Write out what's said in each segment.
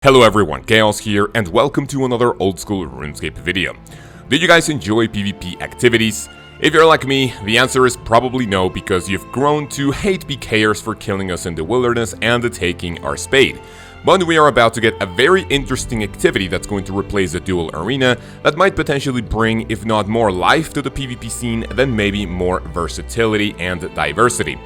Hello everyone, Kaoz here, and welcome to another old school RuneScape video. Did you guys enjoy PvP activities? If you're like me, the answer is probably no, because you've grown to hate PKers for killing us in the wilderness and taking our spade. But we are about to get a very interesting activity that's going to replace the Duel arena that might potentially bring, if not more life to the PvP scene, then maybe more versatility and diversity.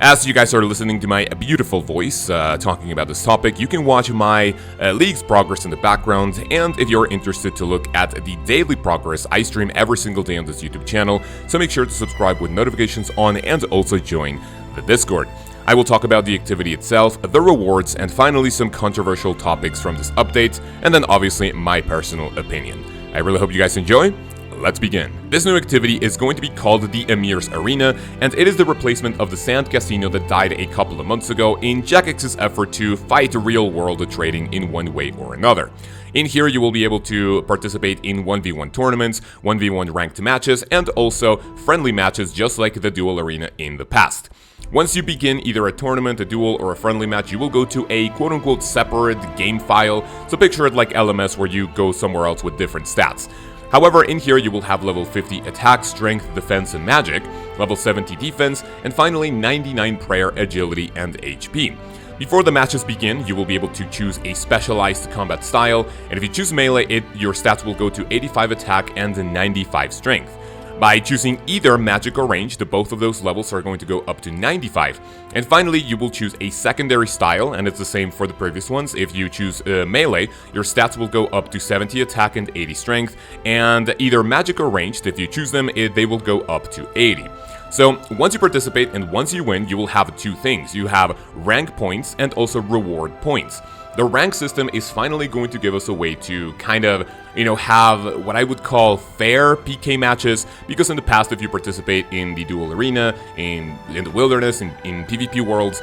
As you guys are listening to my beautiful voice talking about this topic, you can watch my league's progress in the background, and if you're interested to look at the daily progress, I stream every single day on this YouTube channel, so make sure to subscribe with notifications on and also join the Discord. I will talk about the activity itself, the rewards, and finally some controversial topics from this update, and then obviously my personal opinion. I really hope you guys enjoy. Let's begin. This new activity is going to be called the Emir's Arena, and it is the replacement of the Sand Casino that died a couple of months ago in Jagex's effort to fight real-world trading in one way or another. In here, you will be able to participate in 1v1 tournaments, 1v1 ranked matches, and also friendly matches just like the Duel Arena in the past. Once you begin either a tournament, a duel, or a friendly match, you will go to a quote-unquote separate game file, so picture it like LMS where you go somewhere else with different stats. However, in here you will have level 50 attack, strength, defense, and magic, level 70 defense, and finally 99 prayer, agility, and HP. Before the matches begin, you will be able to choose a specialized combat style, and if you choose melee, your stats will go to 85 attack and 95 strength. By choosing either magic or ranged, both of those levels are going to go up to 95. And finally, you will choose a secondary style, and it's the same for the previous ones. If you choose melee, your stats will go up to 70 attack and 80 strength, and either magic or ranged, if you choose them, they will go up to 80. So, once you participate and once you win, you will have two things. You have rank points and also reward points. The rank system is finally going to give us a way to kind of, have what I would call fair PK matches, because in the past, if you participate in the Duel Arena, in the Wilderness, in PvP worlds,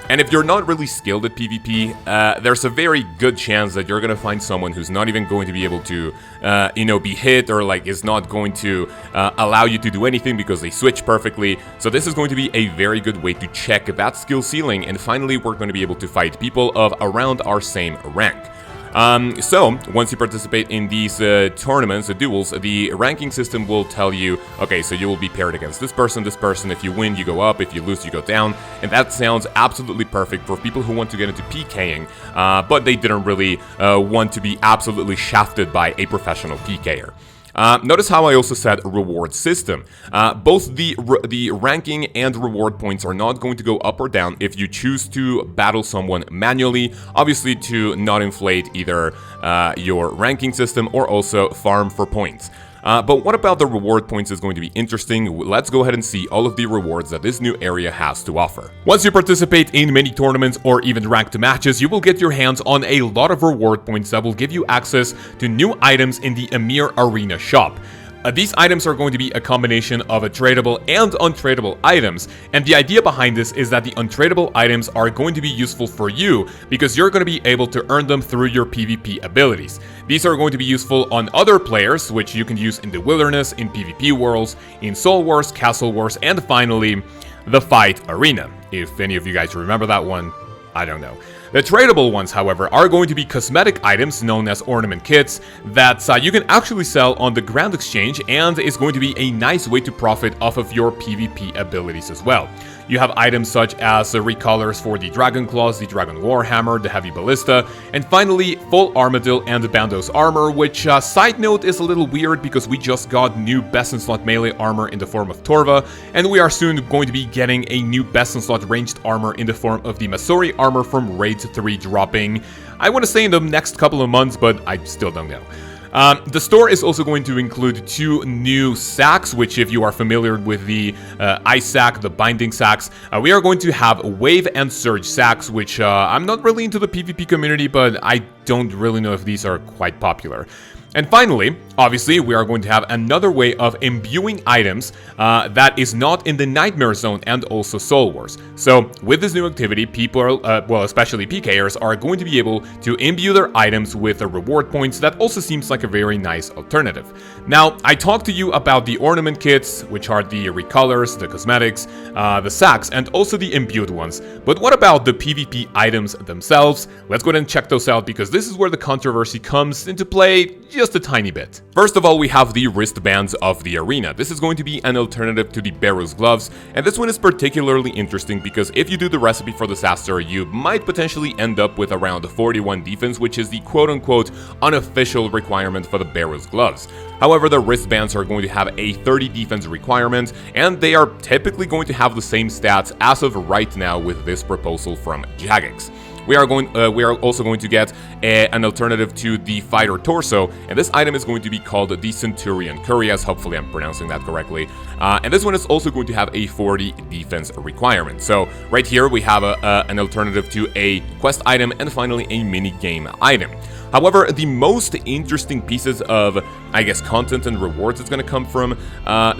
and if you're not really skilled at PvP, there's a very good chance that you're gonna find someone who's not even going to be able to, be hit, or is not going to allow you to do anything because they switch perfectly. So this is going to be a very good way to check that skill ceiling, and finally we're going to be able to fight people of around our same rank. So, once you participate in these tournaments, the duels, the ranking system will tell you, okay, so you will be paired against this person, if you win, you go up, if you lose, you go down, and that sounds absolutely perfect for people who want to get into PKing, but they didn't really want to be absolutely shafted by a professional PKer. Notice how I also said reward system. Both the ranking and reward points are not going to go up or down if you choose to battle someone manually, obviously to not inflate either your ranking system or also farm for points. But what about the reward points is going to be interesting. Let's go ahead and see all of the rewards that this new area has to offer. Once you participate in many tournaments or even ranked matches, you will get your hands on a lot of reward points that will give you access to new items in the Emir Arena shop. These items are going to be a combination of tradable and untradeable items, and the idea behind this is that the untradeable items are going to be useful for you because you're going to be able to earn them through your PvP abilities. These are going to be useful on other players, which you can use in the Wilderness, in PvP worlds, in Soul Wars, Castle Wars, and finally, the Fight Arena. If any of you guys remember that one, I don't know. The tradable ones, however, are going to be cosmetic items known as ornament kits that you can actually sell on the Grand Exchange, and is going to be a nice way to profit off of your PvP abilities as well. You have items such as recolors for the Dragon Claws, the Dragon Warhammer, the Heavy Ballista, and finally full Armadil and Bandos armor, which side note is a little weird because we just got new best in slot melee armor in the form of Torva, and we are soon going to be getting a new best in slot ranged armor in the form of the Masori armor from Raid 3 dropping, I want to say in the next couple of months, but I still don't know. The store is also going to include two new sacks, which if you are familiar with the ice sack, the binding sacks, we are going to have wave and surge sacks, which I'm not really into the PvP community, but I don't really know if these are quite popular. And finally, obviously, we are going to have another way of imbuing items that is not in the Nightmare Zone and also Soul Wars. So, with this new activity, people are, well, especially PKers, are going to be able to imbue their items with reward points. That also seems like a very nice alternative. Now, I talked to you about the ornament kits, which are the recolors, the cosmetics, the sacks, and also the imbued ones. But what about the PvP items themselves? Let's go ahead and check those out, because this is where the controversy comes into play just a tiny bit. First of all, we have the wristbands of the arena. This is going to be an alternative to the Barrow's gloves, and this one is particularly interesting because if you do the recipe for disaster, you might potentially end up with around 41 defense, which is the quote-unquote unofficial requirement for the Barrow's gloves. However, the wristbands are going to have a 30 defense requirement, and they are typically going to have the same stats as of right now with this proposal from Jagex. We are also going to get an alternative to the Fighter Torso, and this item is going to be called the Centurion Curious. Hopefully I'm pronouncing that correctly. And this one is also going to have a 40 defense requirement. So right here we have an alternative to a quest item and finally a mini game item. However, the most interesting pieces of, I guess, content and rewards that's going to come from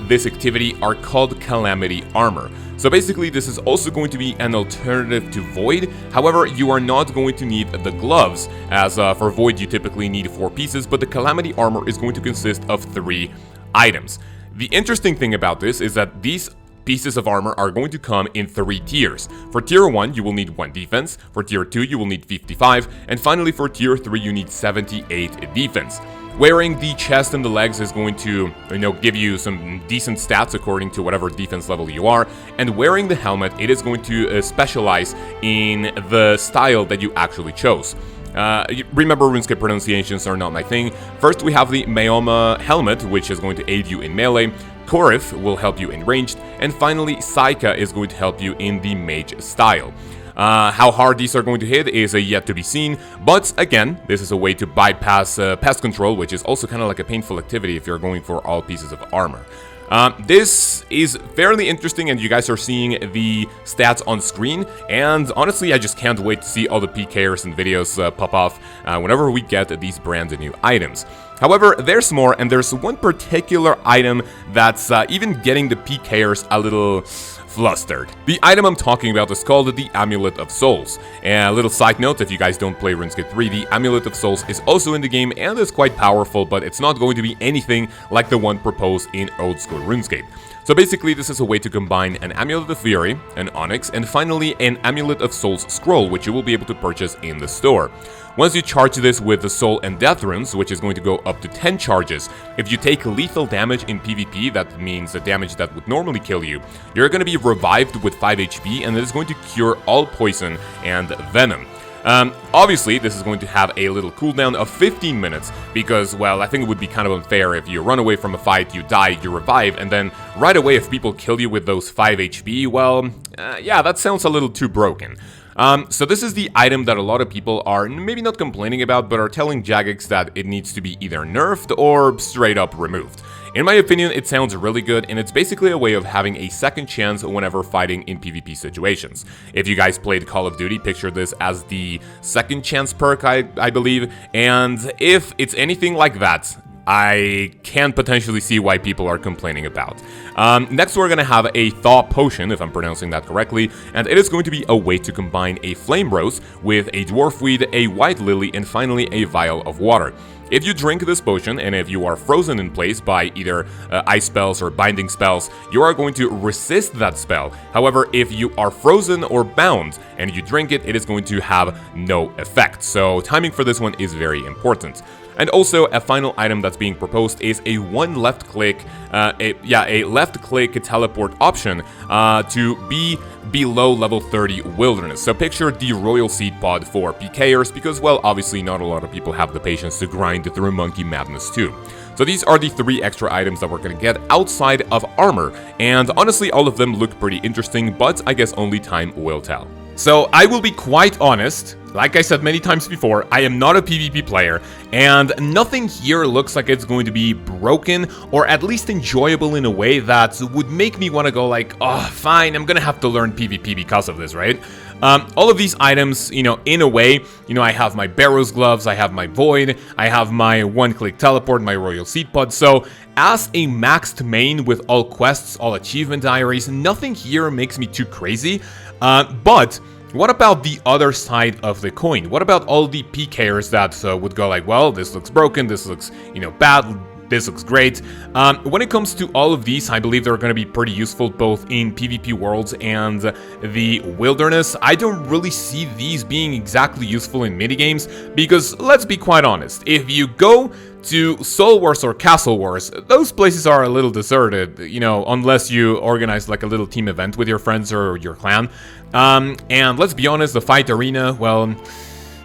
this activity are called Calamity Armor. So basically, this is also going to be an alternative to Void. However, you are not going to need the gloves, as for Void you typically need 4 pieces, but the Calamity Armor is going to consist of 3 items. The interesting thing about this is that these pieces of armor are going to come in 3 tiers. For tier 1, you will need 1 defense, for tier 2, you will need 55, and finally for tier 3, you need 78 defense. Wearing the chest and the legs is going to, give you some decent stats according to whatever defense level you are, and wearing the helmet, it is going to specialize in the style that you actually chose. Remember, RuneScape pronunciations are not my thing. First, we have the Meoma helmet, which is going to aid you in melee. Korif will help you in ranged, and finally Saika is going to help you in the mage style. How hard these are going to hit is yet to be seen, but again, this is a way to bypass pest control, which is also kind of like a painful activity if you're going for all pieces of armor. This is fairly interesting, and you guys are seeing the stats on screen, and honestly, I just can't wait to see all the PKers and videos pop off whenever we get these brand new items. However, there's more, and there's one particular item that's even getting the PKers a little flustered. The item I'm talking about is called the Amulet of Souls. And a little side note, if you guys don't play RuneScape 3, the Amulet of Souls is also in the game and is quite powerful, but it's not going to be anything like the one proposed in old school RuneScape. So basically, this is a way to combine an Amulet of Fury, an Onyx, and finally an Amulet of Souls scroll, which you will be able to purchase in the store. Once you charge this with the Soul and Death runes, which is going to go up to 10 charges, if you take lethal damage in PvP, that means the damage that would normally kill you, you're going to be revived with 5 HP, and it is going to cure all poison and venom. Obviously, this is going to have a little cooldown of 15 minutes, because, well, I think it would be kind of unfair if you run away from a fight, you die, you revive, and then right away if people kill you with those 5 HP, well, yeah, that sounds a little too broken. So this is the item that a lot of people are maybe not complaining about, but are telling Jagex that it needs to be either nerfed or straight up removed. In my opinion, it sounds really good, and it's basically a way of having a second chance whenever fighting in PvP situations. If you guys played Call of Duty, picture this as the second chance perk, I believe, and if it's anything like that, I can potentially see why people are complaining about. Next, we're going to have a Thaw Potion, if I'm pronouncing that correctly, and it is going to be a way to combine a Flame Rose with a Dwarf Weed, a White Lily, and finally a Vial of Water. If you drink this potion, and if you are frozen in place by either ice spells or binding spells, you are going to resist that spell. However, if you are frozen or bound and you drink it, it is going to have no effect. So timing for this one is very important. And also, a final item that's being proposed is a left-click teleport option to be below level 30 Wilderness. So picture the Royal Seed Pod for PKers, because, well, obviously not a lot of people have the patience to grind through Monkey Madness too. So these are the 3 extra items that we're going to get outside of armor, and honestly all of them look pretty interesting, but I guess only time will tell. So I will be quite honest, like I said many times before, I am not a PvP player, and nothing here looks like it's going to be broken, or at least enjoyable in a way that would make me want to go like, oh, fine, I'm gonna have to learn PvP because of this, right? All of these items, you know, in a way, you know, I have my Barrow's Gloves, I have my Void, I have my one-click teleport, my Royal Seed Pod, so as a maxed main with all quests, all achievement diaries, nothing here makes me too crazy, but what about the other side of the coin? What about all the PKers that would go like, well, this looks broken, this looks, you know, bad, this looks great. When it comes to all of these, I believe they're going to be pretty useful both in PvP worlds and the wilderness. I don't really see these being exactly useful in minigames because, let's be quite honest, if you go to Soul Wars or Castle Wars, those places are a little deserted, you know, unless you organize like a little team event with your friends or your clan. And let's be honest, the fight arena, well,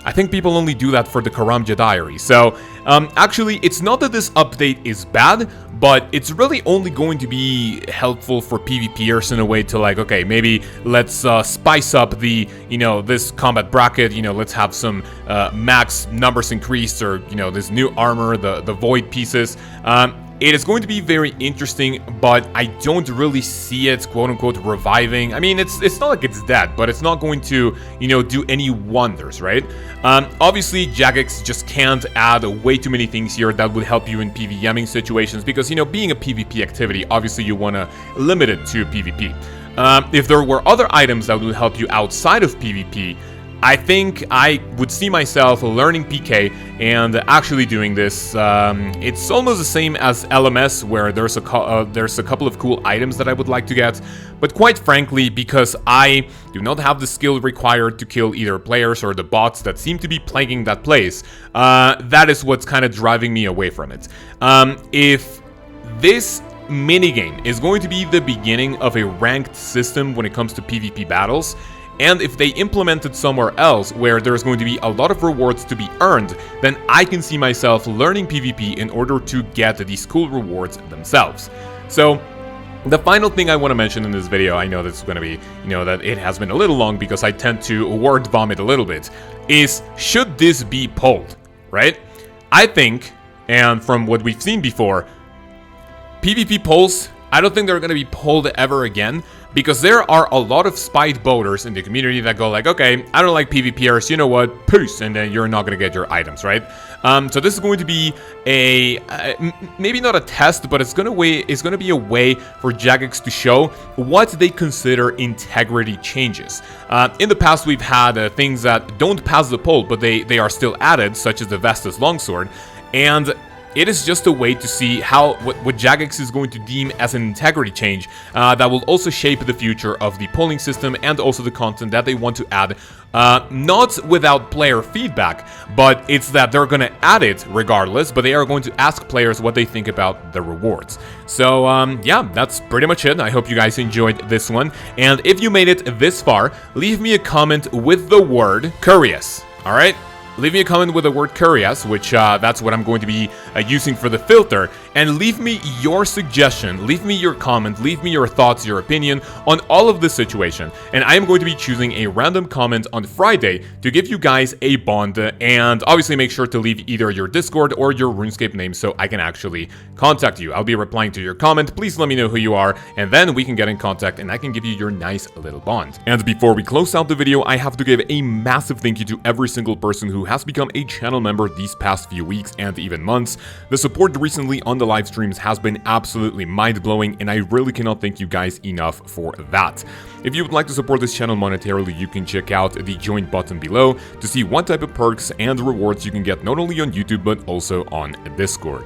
I think people only do that for the Karamja Diary. So, actually, it's not that this update is bad, but it's really only going to be helpful for PvPers in a way to like, okay, maybe let's spice up the, you know, this combat bracket, you know, let's have some max numbers increased, or, you know, this new armor, the void pieces. It is going to be very interesting, but I don't really see it, quote-unquote, reviving. I mean, it's not like it's dead, but it's not going to, you know, do any wonders, right? Obviously, Jagex just can't add way too many things here that would help you in PvEming situations, because, you know, being a PvP activity, obviously you want to limit it to PvP. If there were other items that would help you outside of PvP, I think I would see myself learning PK and actually doing this. It's almost the same as LMS, where there's a couple of cool items that I would like to get, but quite frankly, because I do not have the skill required to kill either players or the bots that seem to be plaguing that place, that is what's kind of driving me away from it. If this minigame is going to be the beginning of a ranked system when it comes to PvP battles, and if they implement it somewhere else where there's going to be a lot of rewards to be earned, then I can see myself learning PvP in order to get these cool rewards themselves. So, the final thing I want to mention in this video, I know this is going to be, you know, that it has been a little long because I tend to word vomit a little bit, is should this be polled, right? I think, and from what we've seen before, PvP polls, I don't think they're going to be polled ever again, because there are a lot of spite voters in the community that go like, okay, I don't like PvPers, you know what, peace, and then you're not going to get your items, right? So this is going to be a, maybe not a test, but it's going to be a way for Jagex to show what they consider integrity changes. In the past, we've had things that don't pass the poll, but they are still added, such as the Vestas Longsword, and it is just a way to see how what Jagex is going to deem as an integrity change that will also shape the future of the polling system and also the content that they want to add. Not without player feedback, but it's that they're going to add it regardless, but they are going to ask players what they think about the rewards. So, yeah, that's pretty much it. I hope you guys enjoyed this one. And if you made it this far, leave me a comment with the word curious. All right? Leave me a comment with the word curious, which that's what I'm going to be using for the filter, and leave me your suggestion, leave me your comment, leave me your thoughts, your opinion on all of this situation, and I am going to be choosing a random comment on Friday to give you guys a bond, and obviously make sure to leave either your Discord or your RuneScape name so I can actually contact you. I'll be replying to your comment, please let me know who you are, and then we can get in contact and I can give you your nice little bond. And before we close out the video, I have to give a massive thank you to every single person who has become a channel member these past few weeks and even months. The support recently on the live streams has been absolutely mind-blowing, and I really cannot thank you guys enough for that. If you would like to support this channel monetarily, you can check out the join button below to see what type of perks and rewards you can get not only on YouTube but also on Discord.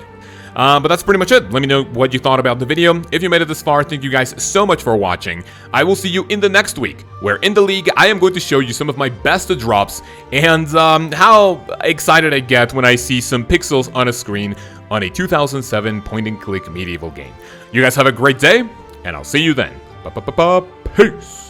But that's pretty much it. Let me know what you thought about the video. If you made it this far, thank you guys so much for watching. I will see you in the next week, where in the league, I am going to show you some of my best drops and how excited I get when I see some pixels on a screen on a 2007 point-and-click medieval game. You guys have a great day, and I'll see you then. Peace!